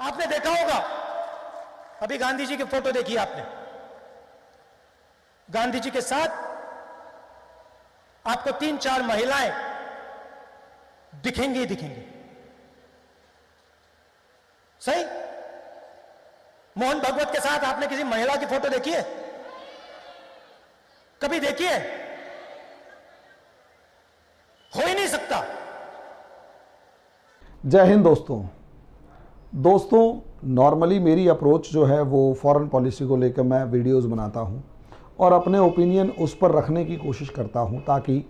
आपने देखा होगा, अभी गांधी जी की फोटो देखी आपने, गांधी जी के साथ आपको 3-4 महिलाएं दिखेंगी ही दिखेंगी। सही? मोहन भगवत के साथ आपने किसी महिला की फोटो देखी है? कभी देखी है? हो ही नहीं सकता। जय हिंद दोस्तों, नॉर्मली मेरी अप्रोच जो है वो फॉरेन पॉलिसी को लेकर मैं वीडियोस बनाता हूं और अपने ओपिनियन उस पर रखने की कोशिश करता हूं ताकि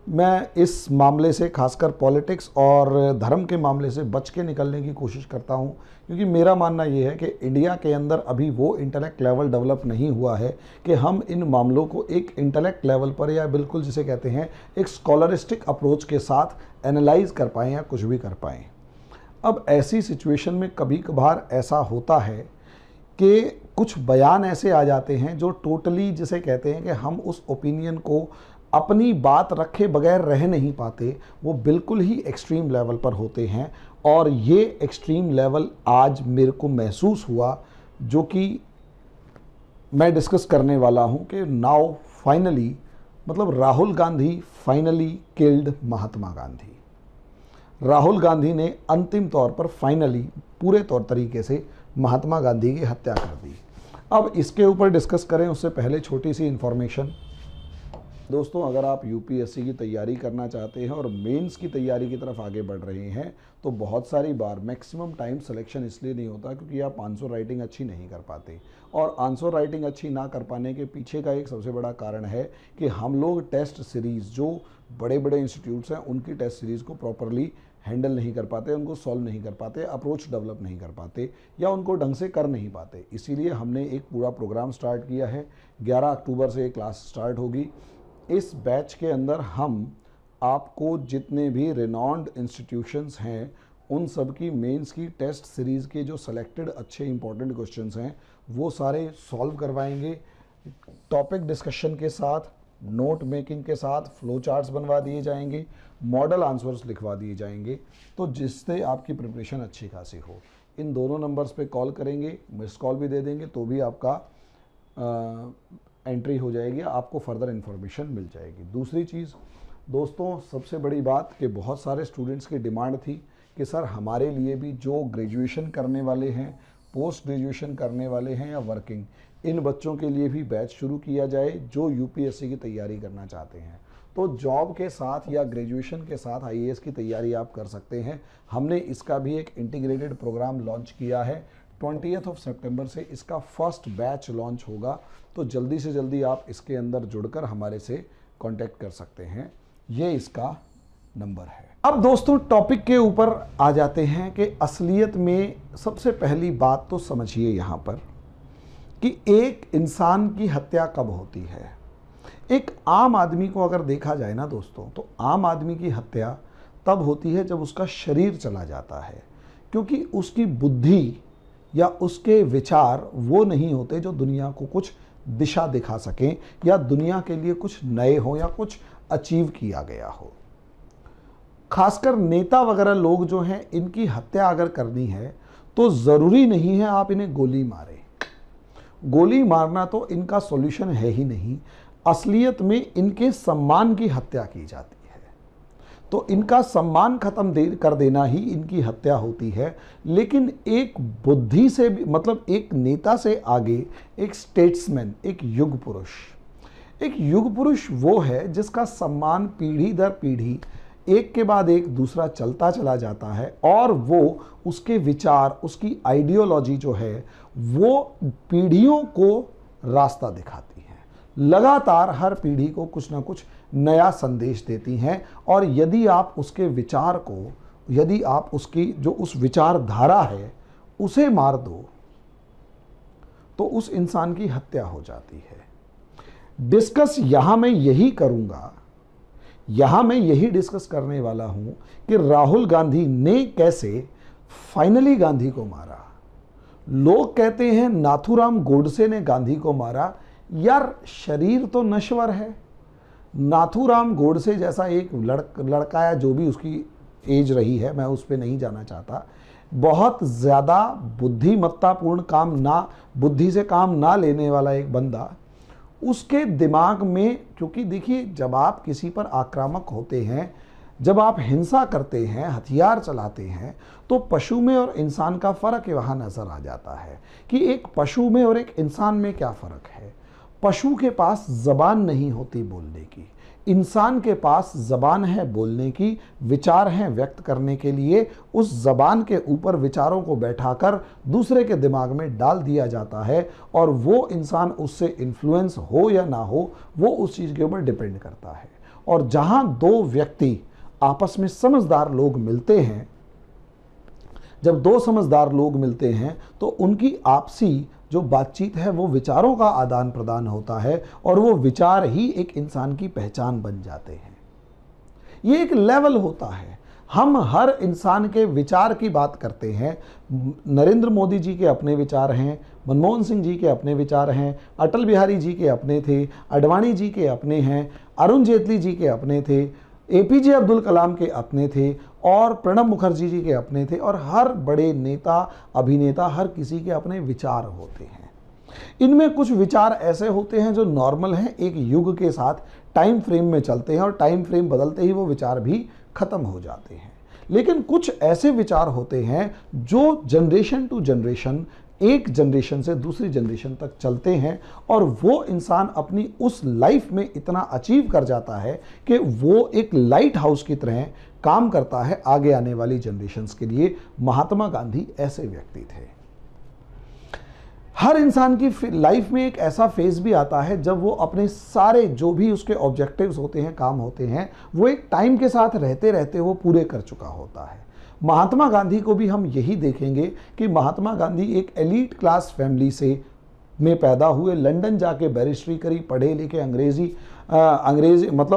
मैं इस मामले से, खासकर पॉलिटिक्स और धर्म के मामले से बच के निकलने की कोशिश करता हूं, क्योंकि मेरा मानना ये है कि इंडिया के अंदर अभी वो इंटेलेक्ट लेवल डेवलप नहीं हुआ है कि हम इन मामलों को एक इंटेलेक्ट लेवल पर, या बिल्कुल जिसे कहते हैं एक स्कॉलरिस्टिक अप्रोच के साथ एनालाइज कर पाएँ या कुछ भी कर पाएँ। अब ऐसी सिचुएशन में कभी कभार ऐसा होता है कि कुछ बयान ऐसे आ जाते हैं जो टोटली, जिसे कहते हैं कि हम उस ओपिनियन को अपनी बात रखे बगैर रह नहीं पाते, वो बिल्कुल ही एक्सट्रीम लेवल पर होते हैं। और ये एक्सट्रीम लेवल आज मेरे को महसूस हुआ, जो कि मैं डिस्कस करने वाला हूँ कि नाउ फाइनली, मतलब राहुल गांधी फाइनली किल्ड महात्मा गांधी। राहुल गांधी ने अंतिम तौर पर फाइनली पूरे तौर तरीके से महात्मा गांधी की हत्या कर दी। अब इसके ऊपर डिस्कस करें उससे पहले छोटी सी इन्फॉर्मेशन। दोस्तों, अगर आप यूपीएससी की तैयारी करना चाहते हैं और मेंस की तैयारी की तरफ आगे बढ़ रहे हैं, तो बहुत सारी बार मैक्सिमम टाइम सिलेक्शन इसलिए नहीं होता क्योंकि आप आंसर राइटिंग अच्छी नहीं कर पाते। और आंसर राइटिंग अच्छी ना कर पाने के पीछे का एक सबसे बड़ा कारण है कि हम लोग टेस्ट सीरीज़, जो बड़े बड़े इंस्टीट्यूट्स हैं उनकी टेस्ट सीरीज़ को प्रॉपरली हैंडल नहीं कर पाते, उनको सॉल्व नहीं कर पाते, अप्रोच डेवलप नहीं कर पाते, या उनको ढंग से कर नहीं पाते। इसीलिए हमने एक पूरा प्रोग्राम स्टार्ट किया है। 11 अक्टूबर से क्लास स्टार्ट होगी। इस बैच के अंदर हम आपको जितने भी रिनॉन्ड इंस्टीट्यूशंस हैं उन सब की मेंस की टेस्ट सीरीज़ के जो सेलेक्टेड अच्छे इंपॉर्टेंट क्वेश्चंस हैं वो सारे सॉल्व करवाएंगे, टॉपिक डिस्कशन के साथ, नोट मेकिंग के साथ, फ्लो चार्ट्स बनवा दिए जाएंगे, मॉडल आंसर्स लिखवा दिए जाएंगे, तो जिससे आपकी प्रिपरेशन अच्छी खासी हो। इन दोनों नंबर्स पे कॉल करेंगे, मिस कॉल भी दे देंगे तो भी आपका एंट्री हो जाएगी, आपको फर्दर इन्फॉर्मेशन मिल जाएगी। दूसरी चीज़ दोस्तों, सबसे बड़ी बात कि बहुत सारे स्टूडेंट्स की डिमांड थी कि सर हमारे लिए भी जो ग्रेजुएशन करने वाले हैं, पोस्ट ग्रेजुएशन करने वाले हैं या वर्किंग, इन बच्चों के लिए भी बैच शुरू किया जाए जो यूपीएससी की तैयारी करना चाहते हैं। तो जॉब के साथ या ग्रेजुएशन के साथ आईएएस की तैयारी आप कर सकते हैं। हमने इसका भी एक इंटीग्रेटेड प्रोग्राम लॉन्च किया है। 20 सितंबर से इसका फर्स्ट बैच लॉन्च होगा, तो जल्दी से जल्दी आप इसके अंदर जुड़कर हमारे से कांटेक्ट कर सकते हैं। ये इसका नंबर है। अब दोस्तों, टॉपिक के ऊपर आ जाते हैं कि असलियत में सबसे पहली बात तो समझिए यहाँ पर कि एक इंसान की हत्या कब होती है। एक आम आदमी को अगर देखा जाए ना दोस्तों, तो आम आदमी की हत्या तब होती है जब उसका शरीर चला जाता है, क्योंकि उसकी बुद्धि या उसके विचार वो नहीं होते जो दुनिया को कुछ दिशा दिखा सकें या दुनिया के लिए कुछ नए हो या कुछ अचीव किया गया हो। खासकर नेता वगैरह लोग जो हैं, इनकी हत्या अगर करनी है तो ज़रूरी नहीं है आप इन्हें गोली मारें। गोली मारना तो इनका सॉल्यूशन है ही नहीं। असलियत में इनके सम्मान की हत्या की जाती है, तो इनका सम्मान खत्म कर देना ही इनकी हत्या होती है। लेकिन एक बुद्धि से भी, मतलब एक नेता से आगे एक स्टेट्समैन, एक युग पुरुष वो है जिसका सम्मान पीढ़ी दर पीढ़ी एक के बाद एक दूसरा चलता चला जाता है, और वो उसके विचार, उसकी आइडियोलॉजी जो है वो पीढ़ियों को रास्ता दिखाती है, लगातार हर पीढ़ी को कुछ ना कुछ नया संदेश देती हैं। और यदि आप उसके विचार को, यदि आप उसकी जो उस विचारधारा है उसे मार दो, तो उस इंसान की हत्या हो जाती है। डिस्कस यहां मैं यही करूंगा, यहां मैं यही डिस्कस करने वाला हूं कि राहुल गांधी ने कैसे फाइनली गांधी को मारा। लोग कहते हैं नाथूराम गोडसे ने गांधी को मारा। यार, शरीर तो नश्वर है। नाथूराम गोडसे जैसा एक लड़का या जो भी उसकी एज रही है, मैं उस पर नहीं जाना चाहता, बहुत ज़्यादा बुद्धिमत्तापूर्ण काम ना, बुद्धि से काम ना लेने वाला एक बंदा, उसके दिमाग में, क्योंकि देखिए जब आप किसी पर आक्रामक होते हैं, जब आप हिंसा करते हैं, हथियार चलाते हैं, तो पशु में और इंसान का फ़र्क वहाँ नज़र आ जाता है कि एक पशु में और एक इंसान में क्या फ़र्क है। पशु के पास ज़बान नहीं होती बोलने की, इंसान के पास ज़बान है बोलने की, विचार हैं व्यक्त करने के लिए। उस ज़बान के ऊपर विचारों को बैठाकर दूसरे के दिमाग में डाल दिया जाता है और वो इंसान उससे इन्फ्लुएंस हो या ना हो, वो उस चीज़ के ऊपर डिपेंड करता है। और जहाँ दो व्यक्ति आपस में समझदार लोग मिलते हैं, जब दो समझदार लोग मिलते हैं तो उनकी आपसी जो बातचीत है वो विचारों का आदान प्रदान होता है और वो विचार ही एक इंसान की पहचान बन जाते हैं। ये एक लेवल होता है। हम हर इंसान के विचार की बात करते हैं। नरेंद्र मोदी जी के अपने विचार हैं, मनमोहन सिंह जी के अपने विचार हैं, अटल बिहारी जी के अपने थे, आडवाणी जी के अपने हैं, अरुण जेटली जी के अपने थे, एपीजे अब्दुल कलाम के अपने थे और प्रणब मुखर्जी जी के अपने थे। और हर बड़े नेता, अभिनेता, हर किसी के अपने विचार होते हैं। इनमें कुछ विचार ऐसे होते हैं जो नॉर्मल हैं, एक युग के साथ टाइम फ्रेम में चलते हैं और टाइम फ्रेम बदलते ही वो विचार भी खत्म हो जाते हैं। लेकिन कुछ ऐसे विचार होते हैं जो जनरेशन टू जनरेशन, एक जनरेशन से दूसरी जनरेशन तक चलते हैं और वो इंसान अपनी उस लाइफ में इतना अचीव कर जाता है कि वो एक लाइट हाउस की तरह काम करता है आगे आने वाली जनरेशन्स के लिए। महात्मा गांधी ऐसे व्यक्ति थे। हर इंसान की लाइफ में एक ऐसा फेज भी आता है जब वो अपने सारे जो भी उसके ऑब्जेक्टिव्स होते हैं, काम होते हैं, वो एक टाइम के साथ रहते रहते वो पूरे कर चुका होता है। महात्मा गांधी को भी हम यही देखेंगे कि महात्मा गांधी एक एलीट क्लास फैमिली से में पैदा हुए, लंदन जाके बैरिस्ट्री करी, पढ़े लिखे,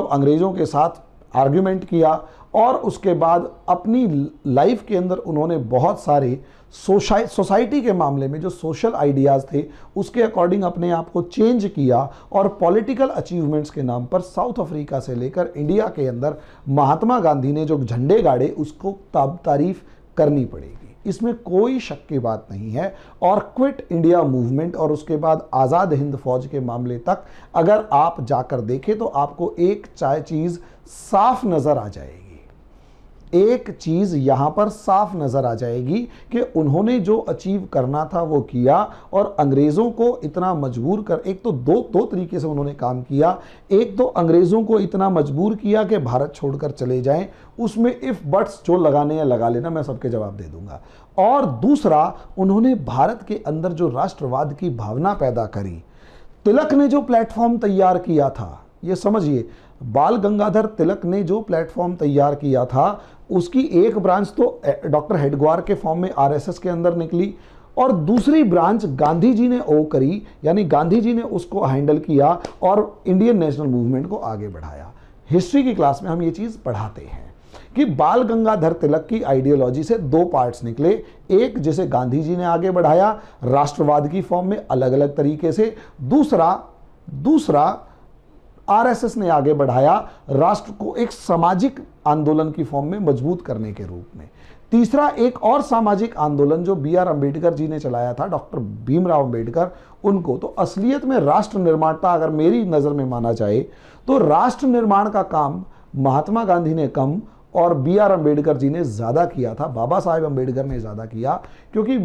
अंग्रेज़ों के साथ आर्ग्यूमेंट किया और उसके बाद अपनी लाइफ के अंदर उन्होंने बहुत सारे सोसाइटी के मामले में जो सोशल आइडियाज़ थे उसके अकॉर्डिंग अपने आप को चेंज किया और पॉलिटिकल अचीवमेंट्स के नाम पर साउथ अफ्रीका से लेकर इंडिया के अंदर महात्मा गांधी ने जो झंडे गाड़े उसको तारीफ करनी पड़ेगी, इसमें कोई शक की बात नहीं है। और क्विट इंडिया मूवमेंट और उसके बाद आज़ाद हिंद फौज के मामले तक अगर आप जाकर देखें तो आपको एक चीज़ साफ नज़र आ जाएगी, एक चीज़ यहाँ पर साफ नज़र आ जाएगी कि उन्होंने जो अचीव करना था वो किया और अंग्रेज़ों को इतना मजबूर कर, एक तो दो तरीके से उन्होंने काम किया। एक तो अंग्रेज़ों को इतना मजबूर किया कि भारत छोड़कर चले जाएं, उसमें इफ़ बट्स जो लगाने या लगा लेना, मैं सबके जवाब दे दूंगा। और दूसरा, उन्होंने भारत के अंदर जो राष्ट्रवाद की भावना पैदा करी। तिलक ने जो प्लेटफॉर्म तैयार किया था, ये समझिए, बाल गंगाधर तिलक ने जो प्लेटफॉर्म तैयार किया था उसकी एक ब्रांच तो डॉक्टर हेडगेवार के फॉर्म में आरएसएस के अंदर निकली और दूसरी ब्रांच गांधी जी ने करी, यानी गांधी जी ने उसको हैंडल किया और इंडियन नेशनल मूवमेंट को आगे बढ़ाया। हिस्ट्री की क्लास में हम ये चीज़ पढ़ाते हैं कि बाल गंगाधर तिलक की आइडियोलॉजी से दो पार्ट्स निकले, एक जिसे गांधी जी ने आगे बढ़ाया राष्ट्रवाद की फॉर्म में अलग अलग तरीके से, दूसरा आरएसएस ने आगे बढ़ाया राष्ट्र को एक सामाजिक आंदोलन की फॉर्म में मजबूत करने के रूप में, तीसरा एक और सामाजिक आंदोलन जो बीआर अंबेडकर जी ने चलाया था, डॉक्टर भीमराव अंबेडकर, उनको। तो असलियत में राष्ट्र निर्माता अगर मेरी नज़र में माना जाए तो राष्ट्र निर्माण का काम महात्मा गांधी ने कम और बीआर अंबेडकर जी ने ज़्यादा किया था, बाबा साहेब अंबेडकर ने ज़्यादा किया, क्योंकि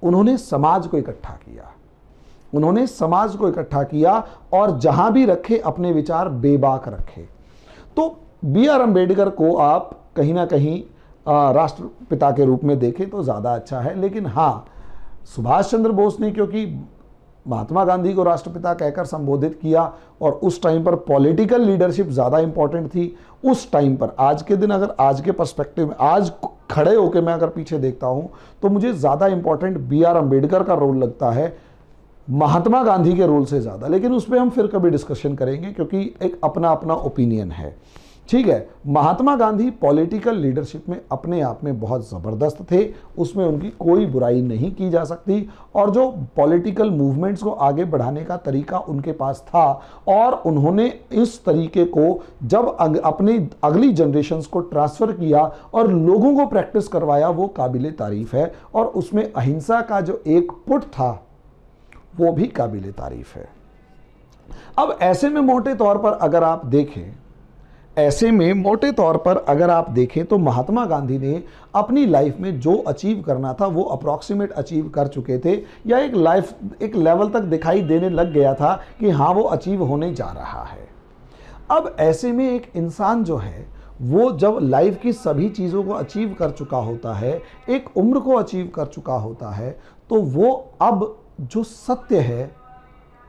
उन्होंने समाज को इकट्ठा किया, उन्होंने समाज को इकट्ठा किया और जहां भी रखे अपने विचार बेबाक रखे। तो बीआर अंबेडकर को आप कहीं ना कहीं राष्ट्रपिता के रूप में देखें तो ज़्यादा अच्छा है। लेकिन हाँ, सुभाष चंद्र बोस ने क्योंकि महात्मा गांधी को राष्ट्रपिता कहकर संबोधित किया और उस टाइम पर पॉलिटिकल लीडरशिप ज़्यादा इंपॉर्टेंट थी उस टाइम पर। आज के दिन अगर आज के पर्सपेक्टिव में आज खड़े होकर मैं अगर पीछे देखता हूँ तो मुझे ज़्यादा इंपॉर्टेंट बीआर अंबेडकर का रोल लगता है महात्मा गांधी के रोल से ज़्यादा। लेकिन उस पर हम फिर कभी डिस्कशन करेंगे क्योंकि एक अपना अपना ओपिनियन है। ठीक है, महात्मा गांधी पॉलिटिकल लीडरशिप में अपने आप में बहुत ज़बरदस्त थे, उसमें उनकी कोई बुराई नहीं की जा सकती, और जो पॉलिटिकल मूवमेंट्स को आगे बढ़ाने का तरीका उनके पास था और उन्होंने इस तरीके को जब अपनी अगली जनरेशन्स को ट्रांसफ़र किया और लोगों को प्रैक्टिस करवाया, वो काबिले तारीफ़ है। और उसमें अहिंसा का जो एक पुट था वो भी काबिले तारीफ़ है। अब ऐसे में मोटे तौर पर अगर आप देखें तो महात्मा गांधी ने अपनी लाइफ में जो अचीव करना था वो अप्रॉक्सीमेट अचीव कर चुके थे, या एक लेवल तक दिखाई देने लग गया था कि हाँ वो अचीव होने जा रहा है। अब ऐसे में एक इंसान जो है वो जब लाइफ की सभी चीज़ों को अचीव कर चुका होता है, एक उम्र को अचीव कर चुका होता है, तो वो अब जो सत्य है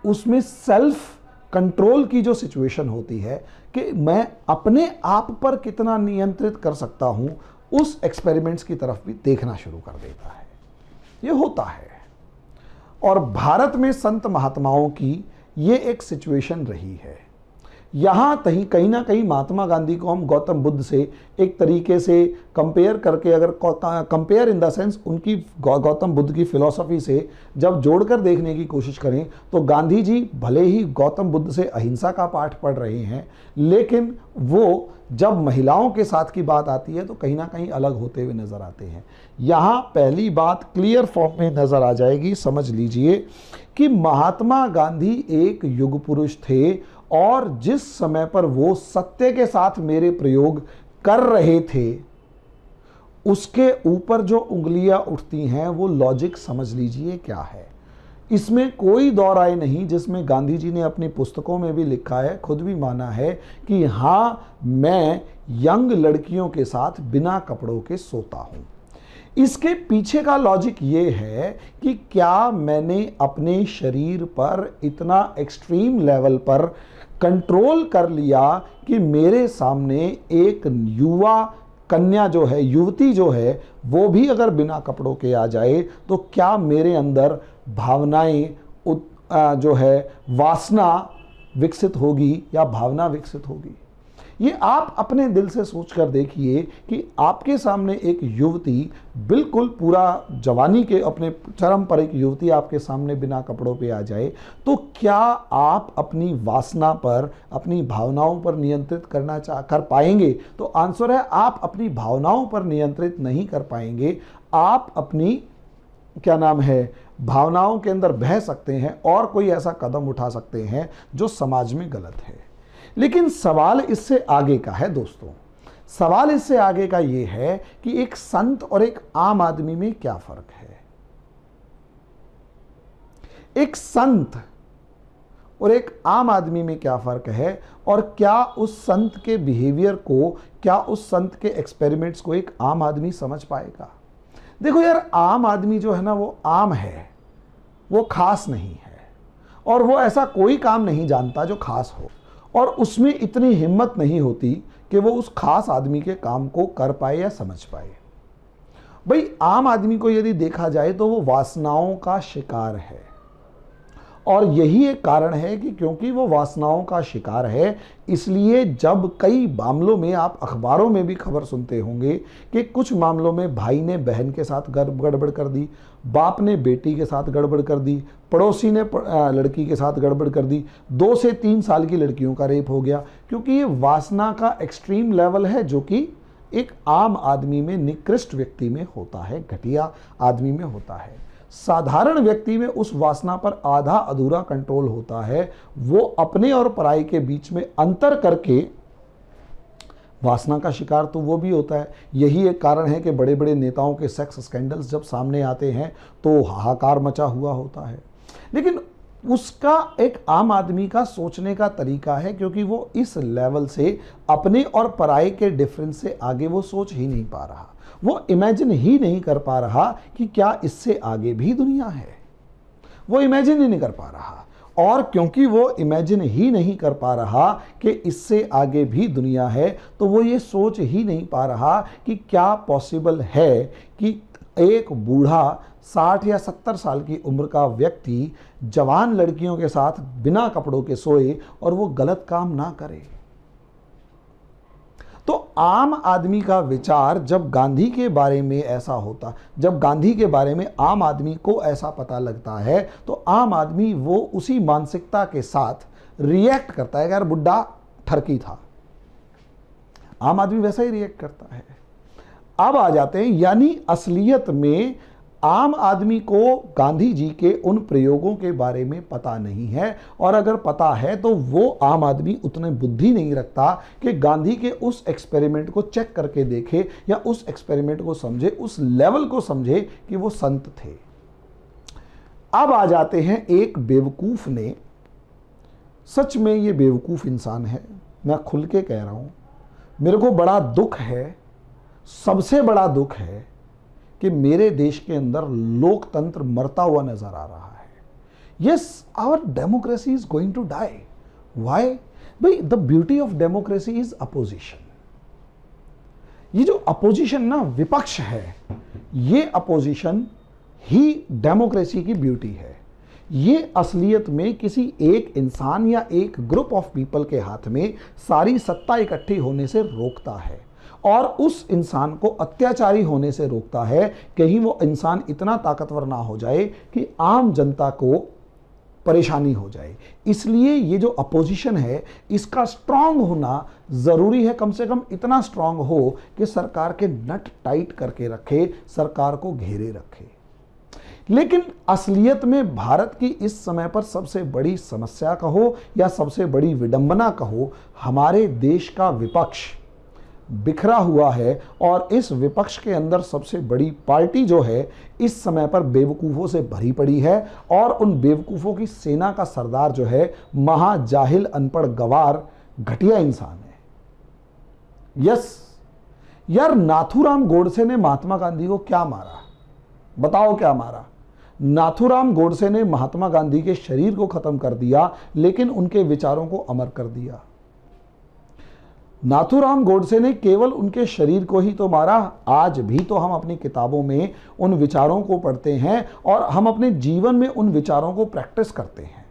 उसमें सेल्फ कंट्रोल की जो सिचुएशन होती है कि मैं अपने आप पर कितना नियंत्रित कर सकता हूं, उस एक्सपेरिमेंट्स की तरफ भी देखना शुरू कर देता है। ये होता है, और भारत में संत महात्माओं की ये एक सिचुएशन रही है। यहाँ कहीं ना कहीं महात्मा गांधी को हम गौतम बुद्ध से एक तरीके से कंपेयर करके, अगर कंपेयर इन द सेंस उनकी गौतम बुद्ध की फिलॉसफी से जब जोड़कर देखने की कोशिश करें, तो गांधी जी भले ही गौतम बुद्ध से अहिंसा का पाठ पढ़ रहे हैं, लेकिन वो जब महिलाओं के साथ की बात आती है तो कहीं ना कहीं अलग होते हुए नजर आते हैं। यहाँ पहली बात क्लियर फॉर्म में नजर आ जाएगी, समझ लीजिए कि महात्मा गांधी एक युग पुरुष थे, और जिस समय पर वो सत्य के साथ मेरे प्रयोग कर रहे थे उसके ऊपर जो उंगलियां उठती हैं वो लॉजिक समझ लीजिए क्या है। इसमें कोई दो राय नहीं, जिसमें गांधी जी ने अपनी पुस्तकों में भी लिखा है, खुद भी माना है कि हाँ मैं यंग लड़कियों के साथ बिना कपड़ों के सोता हूं। इसके पीछे का लॉजिक ये है कि क्या मैंने अपने शरीर पर इतना एक्सट्रीम लेवल पर कंट्रोल कर लिया कि मेरे सामने एक युवा कन्या जो है, युवती जो है, वो भी अगर बिना कपड़ों के आ जाए तो क्या मेरे अंदर भावनाएं जो है वासना विकसित होगी या भावना विकसित होगी। ये आप अपने दिल से सोच कर देखिए कि आपके सामने एक युवती, बिल्कुल पूरा जवानी के अपने चरम पर एक युवती आपके सामने बिना कपड़ों पे आ जाए, तो क्या आप अपनी वासना पर, अपनी भावनाओं पर नियंत्रित कर पाएंगे? तो आंसर है आप अपनी भावनाओं पर नियंत्रित नहीं कर पाएंगे। आप अपनी भावनाओं के अंदर बह सकते हैं और कोई ऐसा कदम उठा सकते हैं जो समाज में गलत है। लेकिन सवाल इससे आगे का है दोस्तों, सवाल इससे आगे का यह है कि एक संत और एक आम आदमी में क्या फर्क है। एक संत और एक आम आदमी में क्या फर्क है, और क्या उस संत के बिहेवियर को, क्या उस संत के एक्सपेरिमेंट्स को एक आम आदमी समझ पाएगा? देखो यार, आम आदमी जो है ना वो आम है, वो खास नहीं है, और वो ऐसा कोई काम नहीं जानता जो खास हो, और उसमें इतनी हिम्मत नहीं होती कि वो उस खास आदमी के काम को कर पाए या समझ पाए। भाई आम आदमी को यदि देखा जाए तो वो वासनाओं का शिकार है, और यही एक कारण है कि क्योंकि वो वासनाओं का शिकार है, इसलिए जब कई मामलों में आप अखबारों में भी खबर सुनते होंगे कि कुछ मामलों में भाई ने बहन के साथ गड़बड़ कर दी, बाप ने बेटी के साथ गड़बड़ कर दी, पड़ोसी ने लड़की के साथ गड़बड़ कर दी, 2 से 3 साल की लड़कियों का रेप हो गया, क्योंकि ये वासना का एक्सट्रीम लेवल है जो कि एक आम आदमी में, निकृष्ट व्यक्ति में होता है, घटिया आदमी में होता है। साधारण व्यक्ति में उस वासना पर आधा अधूरा कंट्रोल होता है, वो अपने और पराई के बीच में अंतर करके वासना का शिकार तो वो भी होता है। यही एक कारण है कि बड़े बड़े नेताओं के सेक्स स्कैंडल्स जब सामने आते हैं तो हाहाकार मचा हुआ होता है। लेकिन उसका एक आम आदमी का सोचने का तरीका है, क्योंकि वो इस लेवल से अपने और पराई के डिफरेंस से आगे वो सोच ही नहीं पा रहा, वो इमेजिन ही नहीं कर पा रहा कि क्या इससे आगे भी दुनिया है। वो इमेजिन ही नहीं कर पा रहा, और क्योंकि वो इमेजिन ही नहीं कर पा रहा कि इससे आगे भी दुनिया है, तो वो ये सोच ही नहीं पा रहा कि क्या पॉसिबल है कि एक बूढ़ा 60 या 70 साल की उम्र का व्यक्ति जवान लड़कियों के साथ बिना कपड़ों के सोए और वो गलत काम ना करे। तो आम आदमी का विचार जब गांधी के बारे में ऐसा होता, जब गांधी के बारे में आम आदमी को ऐसा पता लगता है, तो आम आदमी वो उसी मानसिकता के साथ रिएक्ट करता है। यार बुड्ढा ठरकी था, आम आदमी वैसा ही रिएक्ट करता है। अब आ जाते हैं, यानी असलियत में आम आदमी को गांधी जी के उन प्रयोगों के बारे में पता नहीं है, और अगर पता है तो वो आम आदमी उतने बुद्धि नहीं रखता कि गांधी के उस एक्सपेरिमेंट को चेक करके देखे या उस एक्सपेरिमेंट को समझे, उस लेवल को समझे कि वो संत थे। अब आ जाते हैं, एक बेवकूफ ने, सच में ये बेवकूफ इंसान है, मैं खुल के कह रहा हूं, मेरे को बड़ा दुख है, सबसे बड़ा दुख है कि मेरे देश के अंदर लोकतंत्र मरता हुआ नजर आ रहा है। Yes, our democracy is going to die. Why? भाई, the beauty of democracy is opposition. ये जो अपोजिशन ना, विपक्ष है, ये अपोजिशन ही डेमोक्रेसी की ब्यूटी है। ये असलियत में किसी एक इंसान या एक ग्रुप ऑफ पीपल के हाथ में सारी सत्ता इकट्ठी होने से रोकता है, और उस इंसान को अत्याचारी होने से रोकता है। कहीं वो इंसान इतना ताकतवर ना हो जाए कि आम जनता को परेशानी हो जाए। इसलिए ये जो अपोजिशन है, इसका स्ट्रांग होना जरूरी है। कम से कम इतना स्ट्रांग हो कि सरकार के नट टाइट करके रखे, सरकार को घेरे रखे। लेकिन असलियत में भारत की इस समय पर सबसे बड़ी समस्या कहो या सबसे बड़ी विडंबना कहो, हमारे देश का विपक्ष बिखरा हुआ है, और इस विपक्ष के अंदर सबसे बड़ी पार्टी जो है इस समय पर बेवकूफ़ों से भरी पड़ी है, और उन बेवकूफ़ों की सेना का सरदार जो है महाजाहिल, अनपढ़, गवार, घटिया इंसान है। यस यार, नाथूराम गोडसे ने महात्मा गांधी को क्या मारा? बताओ क्या मारा? नाथूराम गोडसे ने महात्मा गांधी के शरीर को खत्म कर दिया, लेकिन उनके विचारों को अमर कर दिया। नाथूराम गोडसे ने केवल उनके शरीर को ही तो मारा, आज भी तो हम अपनी किताबों में उन विचारों को पढ़ते हैं और हम अपने जीवन में उन विचारों को प्रैक्टिस करते हैं।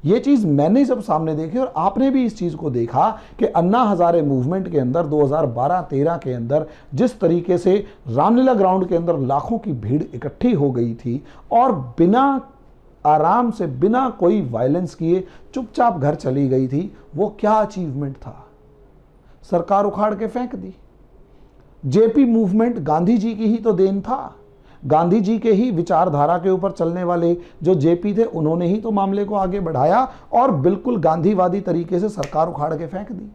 ये चीज़ मैंने जब सामने देखी, और आपने भी इस चीज़ को देखा कि अन्ना हजारे मूवमेंट के अंदर 2012-13 के अंदर जिस तरीके से रामलीला ग्राउंड के अंदर लाखों की भीड़ इकट्ठी हो गई थी, और बिना आराम से, बिना कोई वायलेंस किए चुपचाप घर चली गई थी, वो क्या अचीवमेंट था? सरकार उखाड़ के फेंक दी। जेपी मूवमेंट गांधी जी की ही तो देन था। गांधी जी के ही विचारधारा के ऊपर चलने वाले जो जेपी थे, उन्होंने ही तो मामले को आगे बढ़ाया और बिल्कुल गांधीवादी तरीके से सरकार उखाड़ के फेंक दी।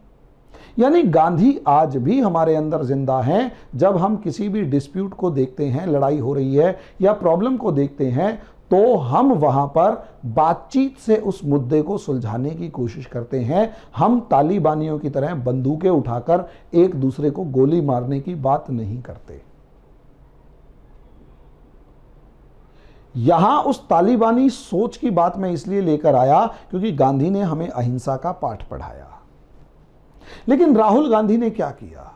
यानी गांधी आज भी हमारे अंदर जिंदा हैं। जब हम किसी भी डिस्प्यूट को देखते हैं, लड़ाई हो रही है या प्रॉब्लम को देखते हैं, तो हम वहां पर बातचीत से उस मुद्दे को सुलझाने की कोशिश करते हैं। हम तालिबानियों की तरह बंदूकें उठाकर एक दूसरे को गोली मारने की बात नहीं करते। यहां उस तालिबानी सोच की बात मैं इसलिए लेकर आया क्योंकि गांधी ने हमें अहिंसा का पाठ पढ़ाया। लेकिन राहुल गांधी ने क्या किया?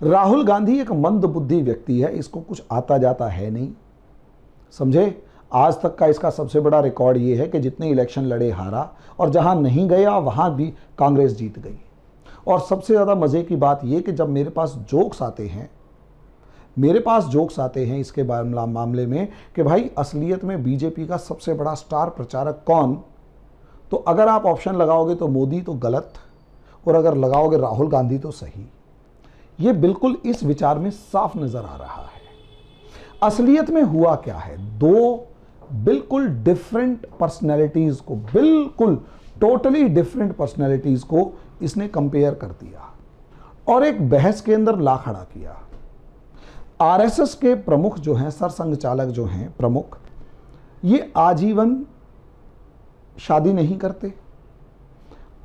राहुल गांधी एक मंद बुद्धि व्यक्ति है, इसको कुछ आता जाता है नहीं, समझे। आज तक का इसका सबसे बड़ा रिकॉर्ड ये है कि जितने इलेक्शन लड़े हारा, और जहां नहीं गया वहां भी कांग्रेस जीत गई। और सबसे ज़्यादा मज़े की बात यह कि जब मेरे पास जोक्स आते हैं इसके मामले में कि भाई असलियत में बीजेपी का सबसे बड़ा स्टार प्रचारक कौन, तो अगर आप ऑप्शन लगाओगे तो मोदी तो गलत, और अगर लगाओगे राहुल गांधी तो सही। ये बिल्कुल इस विचार में साफ नज़र आ रहा है। असलियत में हुआ क्या है? दो बिल्कुल डिफरेंट पर्सनैलिटीज़ को, बिल्कुल टोटली डिफरेंट पर्सनैलिटीज़ को इसने कंपेयर कर दिया और एक बहस के अंदर ला खड़ा किया। आरएसएस के प्रमुख जो हैं, सरसंघ चालक जो हैं प्रमुख, ये आजीवन शादी नहीं करते,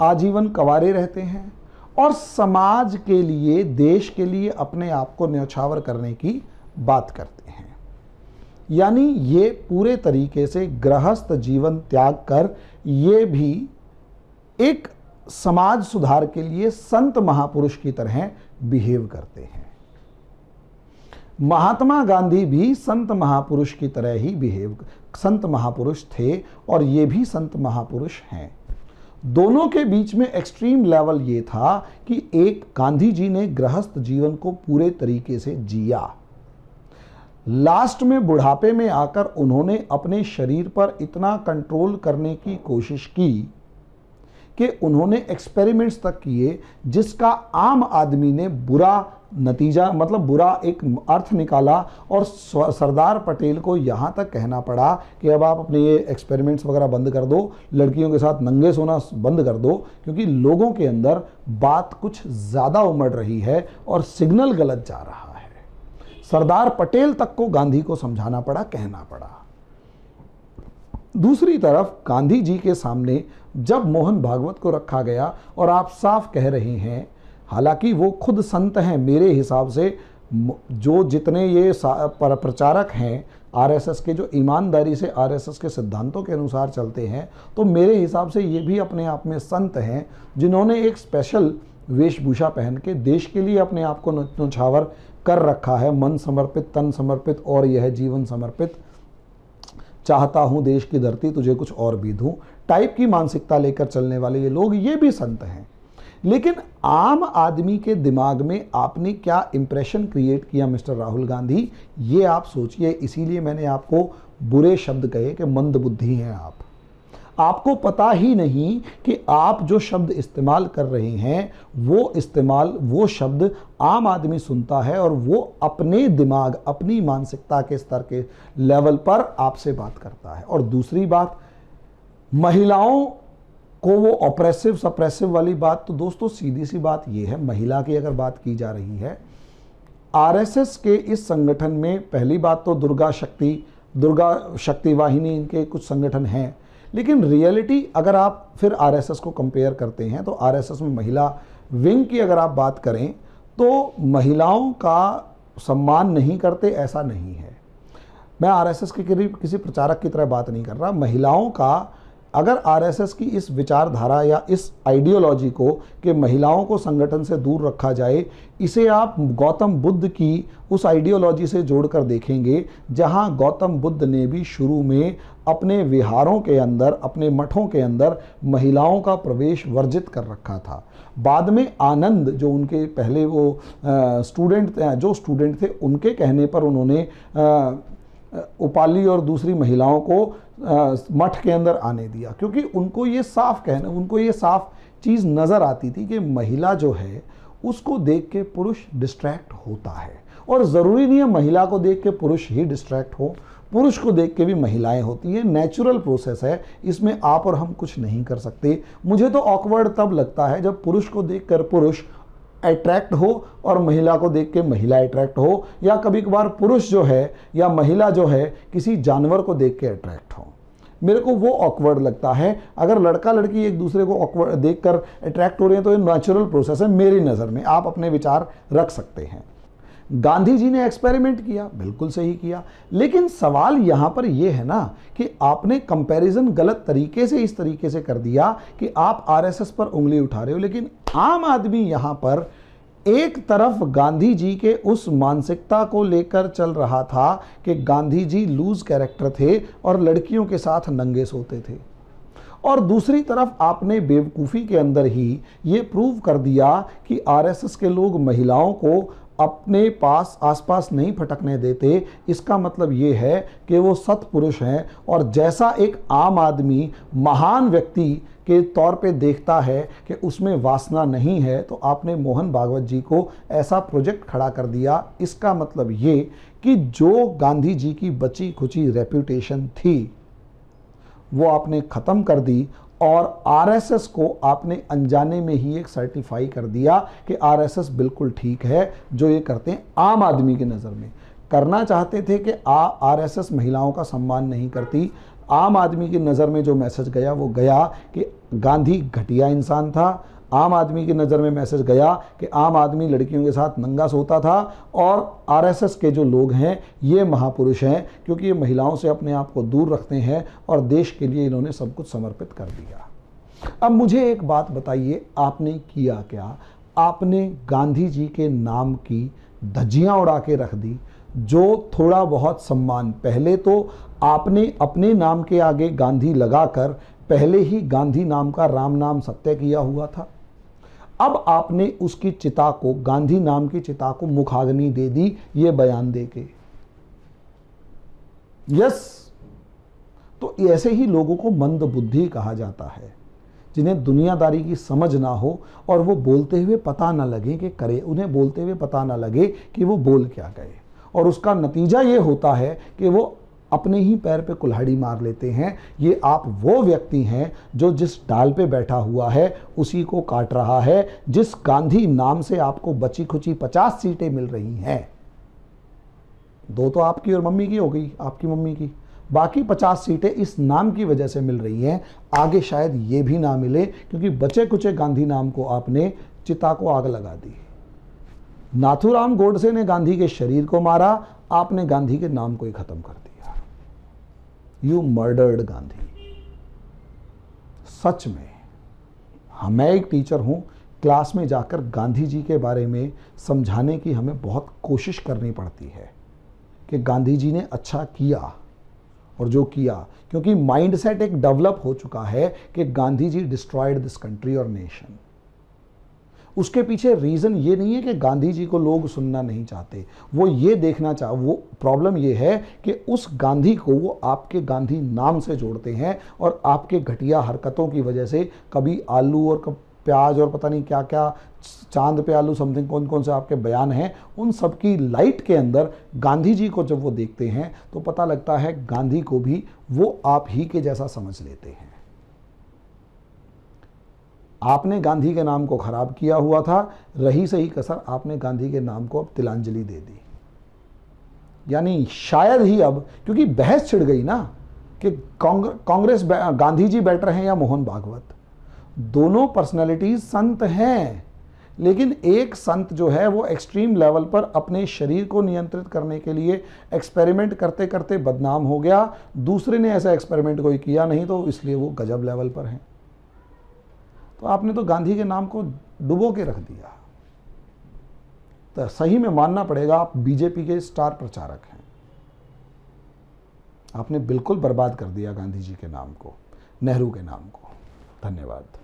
आजीवन कंवारे रहते हैं और समाज के लिए, देश के लिए अपने आप को न्यौछावर करने की बात करते हैं। यानी ये पूरे तरीके से गृहस्थ जीवन त्याग कर ये भी एक समाज सुधार के लिए संत महापुरुष की तरह बिहेव करते हैं। महात्मा गांधी भी संत महापुरुष की तरह ही संत महापुरुष थे और ये भी संत महापुरुष हैं। दोनों के बीच में एक्सट्रीम लेवल ये था कि एक गांधी जी ने गृहस्थ जीवन को पूरे तरीके से जिया, लास्ट में बुढ़ापे में आकर उन्होंने अपने शरीर पर इतना कंट्रोल करने की कोशिश की कि उन्होंने एक्सपेरिमेंट्स तक किए जिसका आम आदमी ने बुरा नतीजा, मतलब बुरा एक अर्थ निकाला, और सरदार पटेल को यहाँ तक कहना पड़ा कि अब आप अपने ये एक्सपेरिमेंट्स वगैरह बंद कर दो, लड़कियों के साथ नंगे सोना बंद कर दो, क्योंकि लोगों के अंदर बात कुछ ज़्यादा उमड़ रही है और सिग्नल गलत जा रहा है। सरदार पटेल तक को गांधी को समझाना पड़ा, कहना पड़ा। दूसरी तरफ गांधी जी के सामने जब मोहन भागवत को रखा गया, और आप साफ कह रहे हैं, हालांकि वो खुद संत हैं मेरे हिसाब से, जो जितने ये प्रचारक हैं आरएसएस के, जो ईमानदारी से आरएसएस के सिद्धांतों के अनुसार चलते हैं, तो मेरे हिसाब से ये भी अपने आप में संत हैं, जिन्होंने एक स्पेशल वेशभूषा पहन के देश के लिए अपने आप को न्यौछावर कर रखा है। मन समर्पित, तन समर्पित और यह जीवन समर्पित, चाहता हूँ देश की धरती तुझे कुछ और भी दूँ टाइप की मानसिकता लेकर चलने वाले ये लोग, ये भी संत हैं। लेकिन आम आदमी के दिमाग में आपने क्या इंप्रेशन क्रिएट किया मिस्टर राहुल गांधी, ये आप सोचिए। इसीलिए मैंने आपको बुरे शब्द कहे कि मंदबुद्धि हैं आप। आपको पता ही नहीं कि आप जो शब्द इस्तेमाल कर रहे हैं वो शब्द आम आदमी सुनता है, और वो अपने दिमाग, अपनी मानसिकता के स्तर के लेवल पर आपसे बात करता है। और दूसरी बात, महिलाओं को वो ऑप्रेसिव सप्रेसिव वाली बात, तो दोस्तों सीधी सी बात ये है, महिला की अगर बात की जा रही है, आरएसएस के इस संगठन में पहली बात तो दुर्गा शक्ति वाहिनी, इनके कुछ संगठन हैं, लेकिन रियलिटी अगर आप फिर आरएसएस को कंपेयर करते हैं तो आरएसएस में महिला विंग की अगर आप बात करें तो महिलाओं का सम्मान नहीं करते, ऐसा नहीं है। मैं आरएसएस के करीब किसी प्रचारक की तरह बात नहीं कर रहा। महिलाओं का, अगर आरएसएस की इस विचारधारा या इस आइडियोलॉजी को कि महिलाओं को संगठन से दूर रखा जाए, इसे आप गौतम बुद्ध की उस आइडियोलॉजी से जोड़कर देखेंगे, जहां गौतम बुद्ध ने भी शुरू में अपने विहारों के अंदर, अपने मठों के अंदर महिलाओं का प्रवेश वर्जित कर रखा था। बाद में आनंद, जो उनके पहले वो स्टूडेंट थे, उनके कहने पर उन्होंने उपाली और दूसरी महिलाओं को मठ के अंदर आने दिया, क्योंकि उनको ये साफ चीज़ नज़र आती थी कि महिला जो है उसको देख के पुरुष डिस्ट्रैक्ट होता है। और ज़रूरी नहीं है महिला को देख के पुरुष ही डिस्ट्रैक्ट हो, पुरुष को देख के भी महिलाएं होती हैं। नेचुरल प्रोसेस है, इसमें आप और हम कुछ नहीं कर सकते। मुझे तो ऑकवर्ड तब लगता है जब पुरुष को देखकर पुरुष अट्रैक्ट हो और महिला को देख के महिला अट्रैक्ट हो, या कभी कभार पुरुष जो है या महिला जो है किसी जानवर को देख के अट्रैक्ट हो। मेरे को वो ऑकवर्ड लगता है। अगर लड़का लड़की एक दूसरे को ऑकवर्ड देखकर अट्रैक्ट हो रहे हैं तो ये नेचुरल प्रोसेस है मेरी नज़र में। आप अपने विचार रख सकते हैं। गांधी जी ने एक्सपेरिमेंट किया, बिल्कुल सही किया, लेकिन सवाल यहाँ पर यह है ना कि आपने कंपैरिजन गलत तरीके से इस तरीके से कर दिया कि आप आरएसएस पर उंगली उठा रहे हो, लेकिन आम आदमी यहाँ पर एक तरफ गांधी जी के उस मानसिकता को लेकर चल रहा था कि गांधी जी लूज कैरेक्टर थे और लड़कियों के साथ नंगे सोते थे, और दूसरी तरफ आपने बेवकूफ़ी के अंदर ही ये प्रूव कर दिया कि आरएसएस के लोग महिलाओं को अपने आसपास नहीं फटकने देते। इसका मतलब ये है कि वो सत्पुरुष हैं, और जैसा एक आम आदमी महान व्यक्ति के तौर पे देखता है कि उसमें वासना नहीं है, तो आपने मोहन भागवत जी को ऐसा प्रोजेक्ट खड़ा कर दिया। इसका मतलब ये कि जो गांधी जी की बची खुची रेप्यूटेशन थी वो आपने ख़त्म कर दी, और आरएसएस को आपने अनजाने में ही एक सर्टिफाई कर दिया कि आरएसएस बिल्कुल ठीक है जो ये करते हैं। आम आदमी की नज़र में करना चाहते थे कि आरएसएस महिलाओं का सम्मान नहीं करती। आम आदमी की नज़र में जो मैसेज गया वो गया कि गांधी घटिया इंसान था। आम आदमी की नज़र में मैसेज गया कि आम आदमी लड़कियों के साथ नंगा सोता था, और आरएसएस के जो लोग हैं ये महापुरुष हैं क्योंकि ये महिलाओं से अपने आप को दूर रखते हैं और देश के लिए इन्होंने सब कुछ समर्पित कर दिया। अब मुझे एक बात बताइए, आपने किया क्या? आपने गांधी जी के नाम की धज्जियाँ उड़ा के रख दी। जो थोड़ा बहुत सम्मान, पहले तो आपने अपने नाम के आगे गांधी लगाकर पहले ही गांधी नाम का राम नाम सत्य किया हुआ था। अब आपने उसकी चिता को, गांधी नाम की चिता को मुखाग्नि दे दी ये बयान देके। यस, तो ऐसे ही लोगों को मंद बुद्धि कहा जाता है, जिन्हें दुनियादारी की समझ ना हो और वो बोलते हुए पता ना लगे कि करे, उन्हें बोलते हुए पता ना लगे कि वो बोल क्या गए, और उसका नतीजा ये होता है कि वो अपने ही पैर पे कुल्हाड़ी मार लेते हैं। ये आप वो व्यक्ति हैं जो जिस डाल पे बैठा हुआ है उसी को काट रहा है। जिस गांधी नाम से आपको बची खुची 50 सीटें मिल रही हैं, 2 तो आपकी और मम्मी की हो गई, आपकी मम्मी की, बाकी 50 सीटें इस नाम की वजह से मिल रही हैं। आगे शायद ये भी ना मिले, क्योंकि बचे कुचे गांधी नाम को आपने चिता को आग लगा दी। नाथूराम गोडसे ने गांधी के शरीर को मारा, आपने गांधी के नाम को ही खत्म कर दिया। You murdered Gandhi. सच में मैं एक टीचर हूं, क्लास में जाकर गांधी जी के बारे में समझाने की हमें बहुत कोशिश करनी पड़ती है कि गांधी जी ने अच्छा किया और जो किया, क्योंकि माइंडसेट एक डेवलप हो चुका है कि Gandhi ji destroyed this country और नेशन। उसके पीछे रीज़न ये नहीं है कि गांधी जी को लोग सुनना नहीं चाहते, वो ये देखना चाह, वो प्रॉब्लम ये है कि उस गांधी को वो आपके गांधी नाम से जोड़ते हैं, और आपके घटिया हरकतों की वजह से कभी आलू और प्याज और पता नहीं क्या क्या, चांद पे आलू समथिंग, कौन कौन से आपके बयान हैं, उन सब की लाइट के अंदर गांधी जी को जब वो देखते हैं तो पता लगता है गांधी को भी वो आप ही के जैसा समझ लेते हैं। आपने गांधी के नाम को खराब किया हुआ था, रही सही कसर आपने गांधी के नाम को अब तिलांजलि दे दी। यानी शायद ही अब, क्योंकि बहस छिड़ गई ना कि कांग्रेस गांधी जी बेटर हैं या मोहन भागवत। दोनों पर्सनैलिटीज संत हैं, लेकिन एक संत जो है वो एक्सट्रीम लेवल पर अपने शरीर को नियंत्रित करने के लिए एक्सपेरिमेंट करते करते बदनाम हो गया, दूसरे ने ऐसा एक्सपेरिमेंट कोई किया नहीं, तो इसलिए वो गजब लेवल पर हैं। तो आपने तो गांधी के नाम को डुबो के रख दिया। तो सही में मानना पड़ेगा, आप बीजेपी के स्टार प्रचारक हैं। आपने बिल्कुल बर्बाद कर दिया गांधी जी के नाम को, नेहरू के नाम को। धन्यवाद।